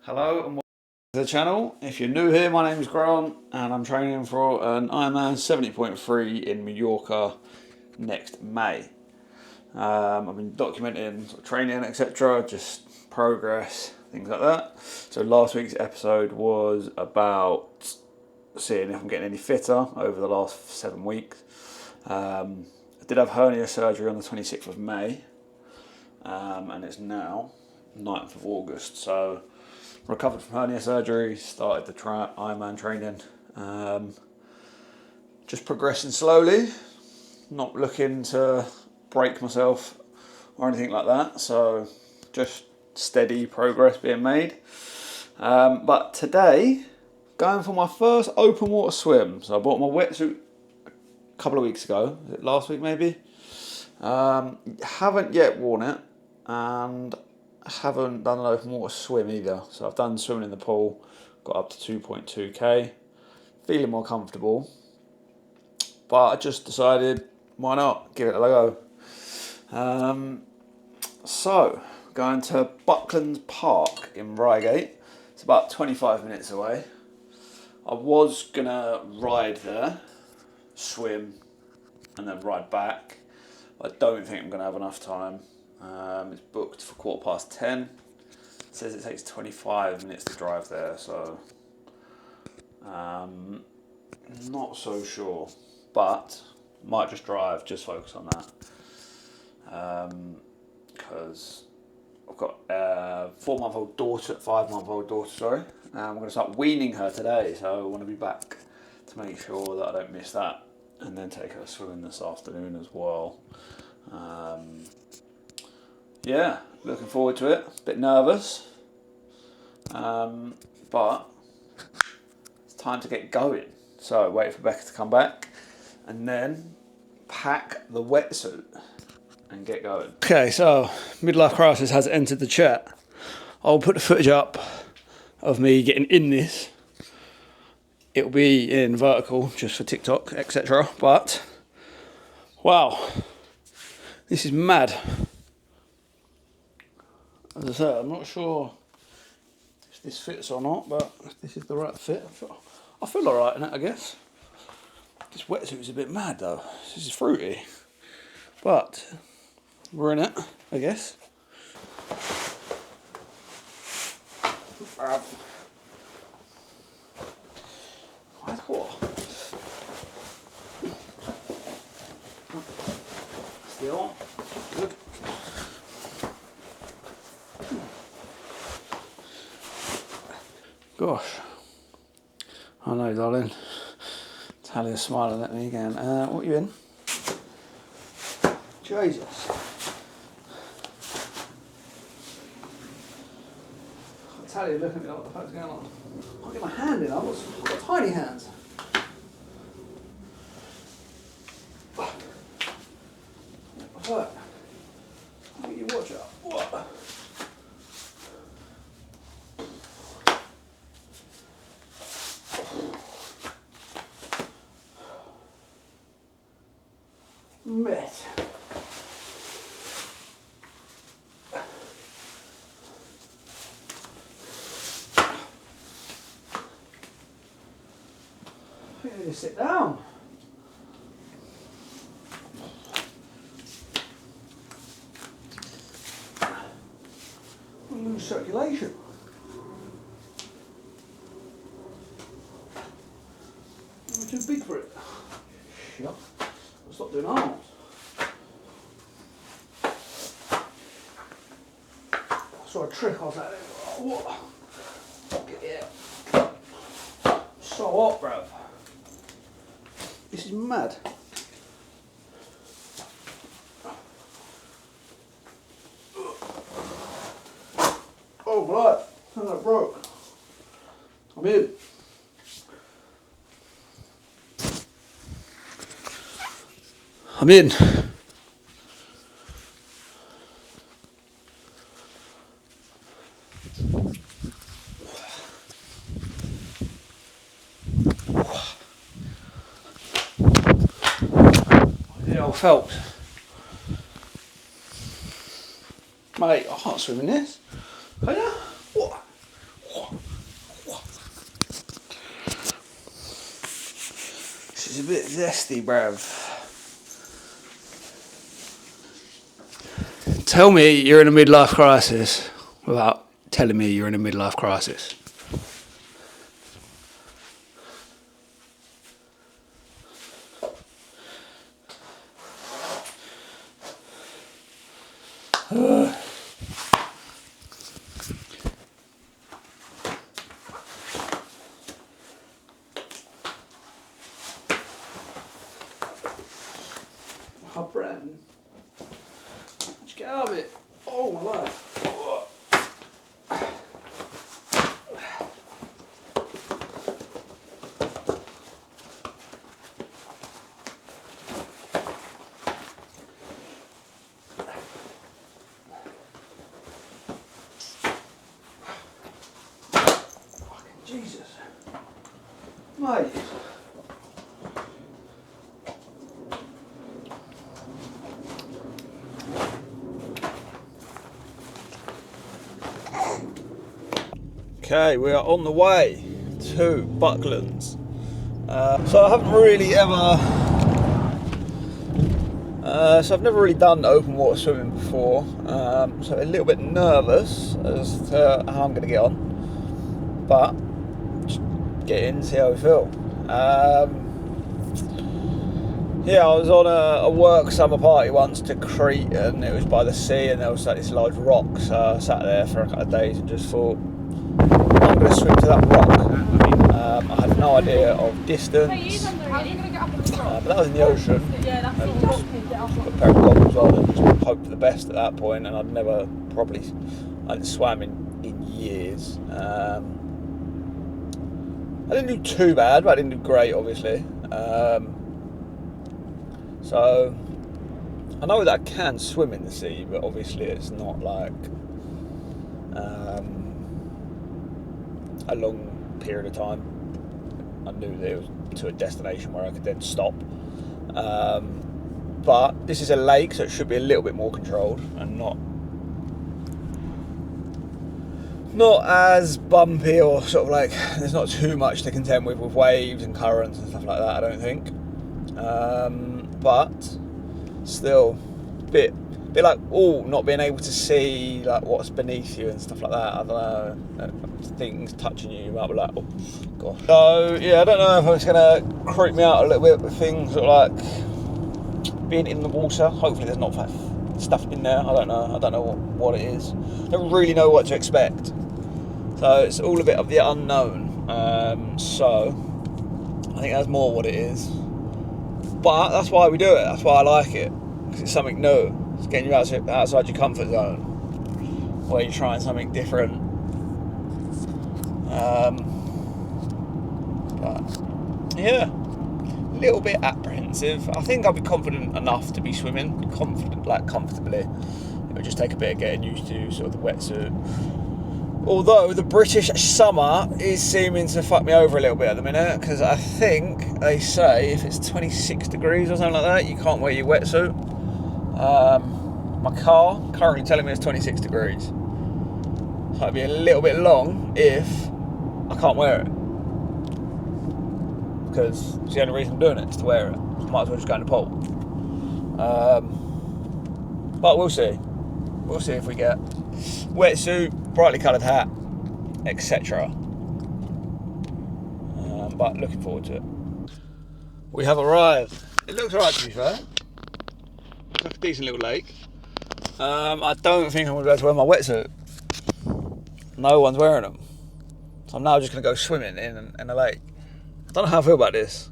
Hello and welcome to the channel. If you're new here, my name is Grant and I'm training for an IRONMAN 70.3 in Mallorca next May. I've been documenting sort of training, etc., just progress, things like that. So last week's episode was about seeing if I'm getting any fitter over the last 7 weeks. I did have hernia surgery on the 26th of May, and it's now 9th of August. So recovered from hernia surgery, started the Ironman training. Just progressing slowly, not looking to break myself or anything like that. So just steady progress being made. But today, going for my first open water swim. So I bought my wetsuit a couple of weeks ago. Was it last week maybe? Haven't yet worn it, and haven't done an open water swim either. So I've done swimming in the pool, got up to 2.2k, feeling more comfortable. But I just decided, why not, give it a go. So, going to Bucklands Park in Reigate. It's about 25 minutes away. I was going to ride there, swim, and then ride back. I don't think I'm going to have enough time. It's booked for 10:15. It says it takes 25 minutes to drive there, so not so sure. But might just drive, just focus on that. Because I've got a 5-month-old daughter, sorry. I'm going to start weaning her today, so I want to be back to make sure that I don't miss that. And then take her swimming this afternoon as well. Yeah, looking forward to it. A bit nervous, but it's time to get going. So wait for Becca to come back, and then pack the wetsuit and get going. Okay, so midlife crisis has entered the chat. I'll put the footage up of me getting in this. It'll be in vertical just for TikTok, etc. But wow, this is mad. As I said, I'm not sure if this fits or not, but this is the right fit. I feel alright in it, I guess. This wetsuit's a bit mad though. This is fruity. But we're in it, I guess. Quite hot. Still good. Gosh, I know, darling. Talia's smiling at me again. What are you in? Jesus. Talia looking at me like, what the fuck's going on? I can't get my hand in. I've got tiny hands. What? I'll get your watch up. What? Mess. I think I need to sit down. I'll lose circulation. I'm too big for it. Shut. I'll stop doing arms. I saw a trick I was at. What? Get it out. So hot, bruv. This is mad. Oh, blood. That broke. I'm in. I'm in. Yeah, I felt. Mate, I can't swim in this. Can you? What? a bit zesty, bruv. Tell me you're in a midlife crisis without telling me you're in a midlife crisis. Oh, Brenton. Just get out of it. Oh, my life. Jesus. Mate. Okay, we are on the way to Bucklands. So I haven't really ever... so I've never really done open water swimming before. So a little bit nervous as to how I'm going to get on. But just get in, see how we feel. Yeah, I was on a work summer party once to Crete, and it was by the sea, and there was like this large rock. So I sat there for a couple of days and just thought, I'm going to swim to that rock. I had no idea of distance, but that was in the ocean. And just put a pair of goggles on and just hope for the best at that point. And I hadn't swam in years. I didn't do too bad, but I didn't do great, obviously. So I know that I can swim in the sea, but obviously it's not like a long period of time. I knew that it was to a destination where I could then stop. But this is a lake, so it should be a little bit more controlled and not as bumpy, or sort of like there's not too much to contend with waves and currents and stuff like that, I don't think. But still a bit like not being able to see like what's beneath you and stuff like that. I don't know, things touching you, you might be like, oh gosh. So yeah, I don't know if it's gonna creep me out a little bit with things sort of like being in the water. Hopefully there's not stuff in there. I don't know what it is. I don't really know what to expect. So it's all a bit of the unknown. So I think that's more what it is. But that's why we do it. That's why I like it, because it's something new. It's getting you outside your comfort zone, where you're trying something different. But yeah, a little bit apprehensive. I think I'll be confident enough to be swimming, comfortably. It would just take a bit of getting used to sort of the wetsuit. Although the British summer is seeming to fuck me over a little bit at the minute, because I think they say if it's 26 degrees or something like that, you can't wear your wetsuit. My car currently telling me it's 26 degrees. So it'd be a little bit long if I can't wear it. Because it's the only reason I'm doing it, is to wear it. So I might as well just go in the pool. But we'll see. We'll see if we get wetsuit, brightly coloured hat, etc. But looking forward to it. We have arrived. It looks alright, to be fair. Looks like a decent little lake. I don't think I'm going to be able to wear my wetsuit. No one's wearing them. So I'm now just going to go swimming in a lake. I don't know how I feel about this.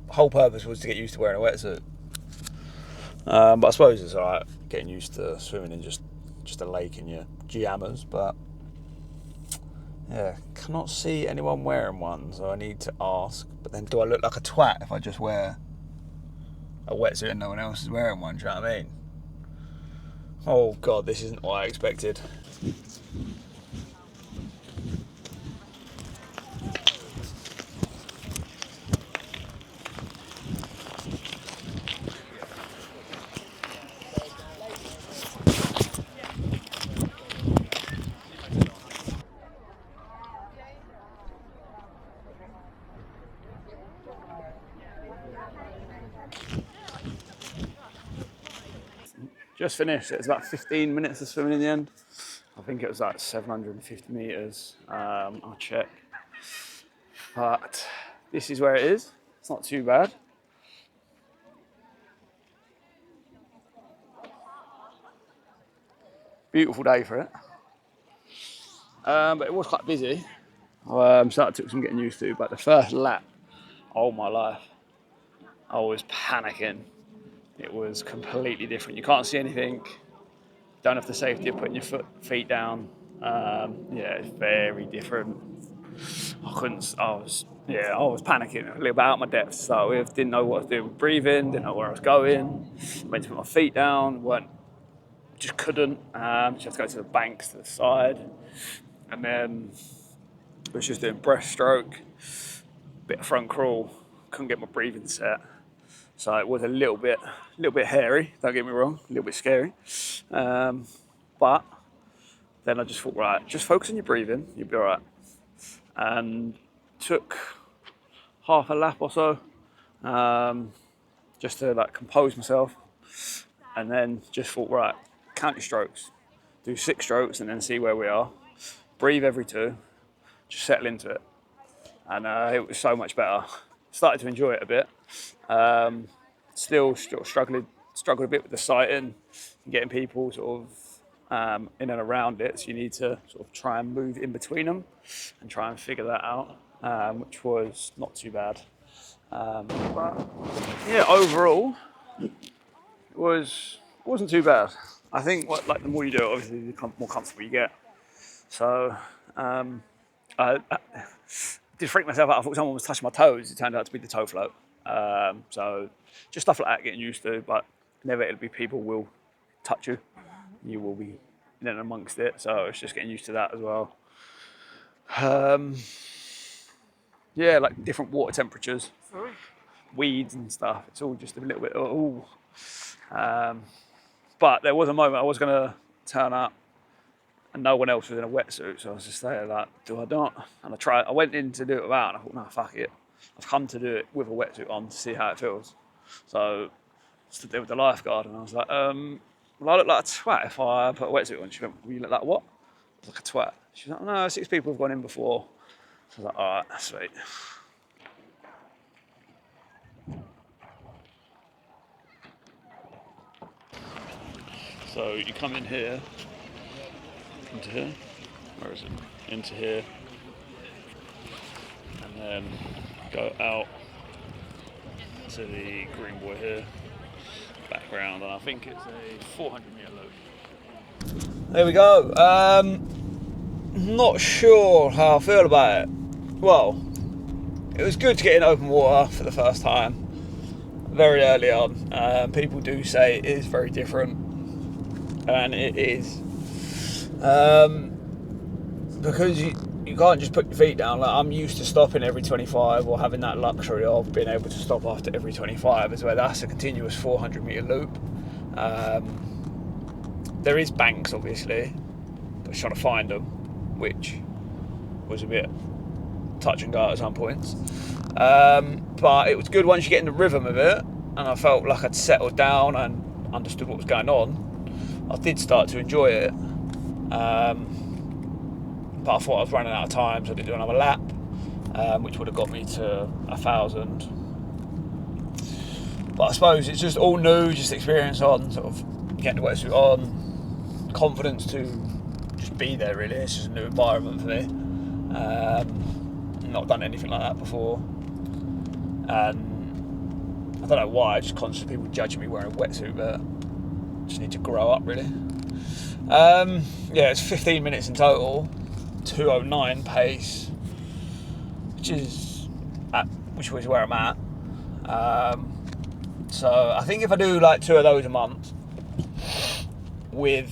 Whole purpose was to get used to wearing a wetsuit. But I suppose it's alright getting used to swimming in just a lake in your pyjamas. But yeah, cannot see anyone wearing one, so I need to ask. But then do I look like a twat if I just wear a wetsuit and no one else is wearing one? Do you know what I mean? Oh god, this isn't what I expected. just finished. It was about 15 minutes of swimming in the end. I think it was like 750 meters. I'll check. But this is where it is. It's not too bad. Beautiful day for it. But it was quite busy. So that took some getting used to. But the first lap, oh my life, I was panicking. It was completely different. You can't see anything. Don't have the safety of putting your feet down. Yeah, it's very different. I was panicking, a little bit out of my depth. So I didn't know what I was doing with breathing, didn't know where I was going. Went to put my feet down, just couldn't. Just had to go to the banks to the side. And then I was just doing breaststroke, bit of front crawl, couldn't get my breathing set. So it was a little bit hairy, don't get me wrong, a little bit scary. But then I just thought, right, just focus on your breathing, you'll be all right. And took half a lap or so, just to like compose myself. And then just thought, right, count your strokes, do 6 strokes and then see where we are. Breathe every 2, just settle into it. And it was so much better. Started to enjoy it a bit. Still struggled a bit with the sighting, getting people sort of in and around it. So you need to sort of try and move in between them and try and figure that out, which was not too bad. But yeah, overall, it wasn't too bad. I think the more you do it, obviously, the more comfortable you get. So I did freak myself out. I thought someone was touching my toes. It turned out to be the toe float. So just stuff like that, getting used to, but inevitably people will touch you. You will be in and amongst it. So it's just getting used to that as well. Yeah, like different water temperatures, weeds and stuff. It's all just a little bit, but there was a moment I was going to turn up and no one else was in a wetsuit, so I was just there like, do I not? And I went in to do it without, and I thought, no, fuck it. I've come to do it with a wetsuit on to see how it feels. So I stood there with the lifeguard, and I was like, will I look like a twat if I put a wetsuit on? She went, will you look like what? I was like, a twat. She was like, no, 6 people have gone in before. So I was like, all right, sweet. So you come in here, into here, where is it? Into here, and then go out to the green buoy here, background, and I think it's a 400 metre loop. There we go. Not sure how I feel about it. Well, it was good to get in open water for the first time, very early on. People do say it is very different, and it is. Because you can't just put your feet down. Like, I'm used to stopping every 25, or having that luxury of being able to stop after every 25, as well. That's a continuous 400 metre loop. There is banks, obviously, but I was trying to find them, which was a bit touch and go at some points. But it was good once you get in the rhythm of it, and I felt like I'd settled down and understood what was going on. I did start to enjoy it. But I thought I was running out of time, so I did do another lap, which would have got me to 1,000. But I suppose it's just all new, just experience on sort of getting the wetsuit on, confidence to just be there. Really, it's just a new environment for me. Not done anything like that before, and I don't know why. I just conscious of people judging me wearing a wetsuit, but I just need to grow up, really. Yeah, it's 15 minutes in total. 2:09 pace, which was where I'm at. So I think if I do like 2 of those a month with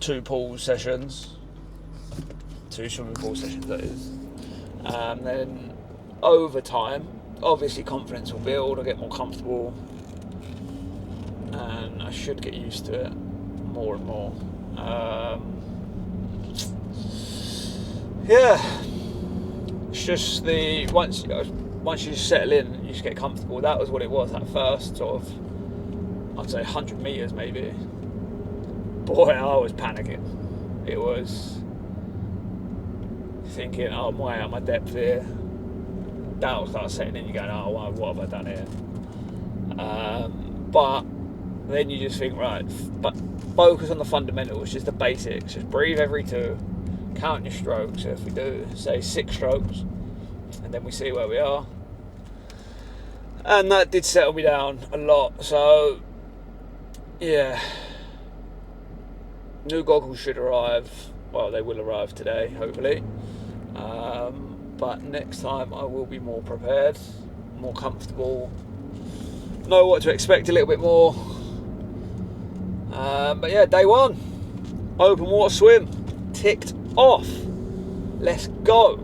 2 pool sessions, 2 swimming pool sessions that is, then over time, obviously confidence will build, I'll get more comfortable, and I should get used to it more and more. Yeah, it's just once you settle in, you just get comfortable. That was what it was at first, sort of, I'd say 100 metres maybe. boy, I was panicking. It was thinking, oh, I'm way out my depth here. Doubt starts setting in. You're going, oh, what have I done here? But then you just think, right, but focus on the fundamentals, just the basics. Just breathe every 2, count your strokes. So if we do, say, 6 strokes, and then we see where we are. And that did settle me down a lot. So, yeah. New goggles should arrive. Well, they will arrive today, hopefully. But next time I will be more prepared, more comfortable, know what to expect a little bit more. But yeah, day 1, open water swim, ticked off. Let's go.